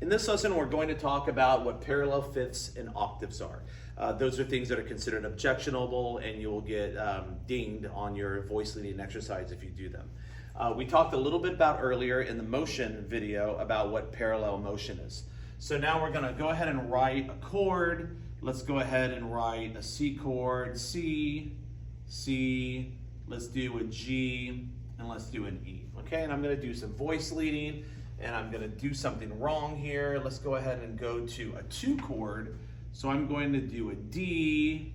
In this lesson, we're going to talk about what parallel fifths and octaves are. Those are things that are considered objectionable, and you will get dinged on your voice leading exercise if you do them. We talked a little bit about earlier in the motion video about what parallel motion is. So now we're going to go ahead and write a chord. Let's go ahead and write a C chord, C, C, let's do a G, and let's do an E. Okay, and I'm going to do some voice leading, and I'm going to do something wrong here. Let's go ahead and go to a 2 chord. So I'm going to do a D.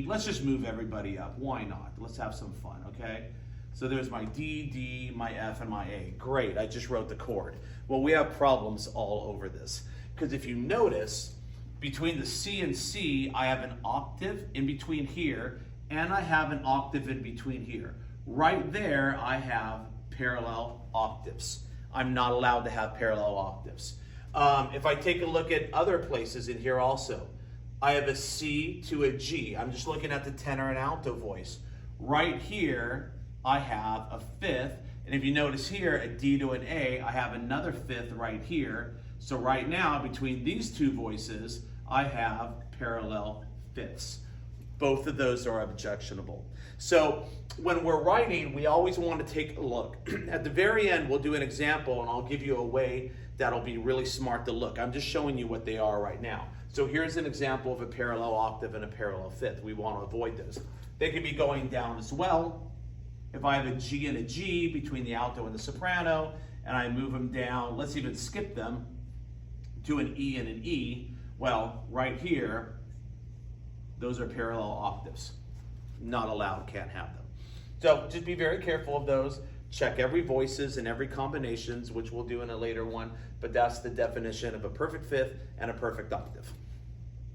Let's just move everybody up. Why not? Let's have some fun, okay? So there's my D, D, my F, and my A. Great, I just wrote the chord. Well, we have problems all over this. Because if you notice, between the C and C, I have an octave in between here, and I have an octave in between here. Right there, I have parallel octaves. I'm not allowed to have parallel octaves. If I take a look at other places in here also, I have a C to a G. I'm just looking at the tenor and alto voice. Right here, I have a fifth, and if you notice here, a D to an A, I have another fifth right here. So right now, between these two voices, I have parallel fifths. Both of those are objectionable. So when we're writing, we always want to take a look. At the very end, we'll do an example, and I'll give you a way that'll be really smart to look. I'm just showing you what they are right now. So here's an example of a parallel octave and a parallel fifth. We want to avoid those. They could be going down as well. If I have a G and a G between the alto and the soprano, and I move them down, let's even skip them to an E and an E, well, right here, those are parallel octaves. Not allowed, can't have them. So just be very careful of those. Check every voices and every combinations, which we'll do in a later one, but that's the definition of a perfect fifth and a perfect octave.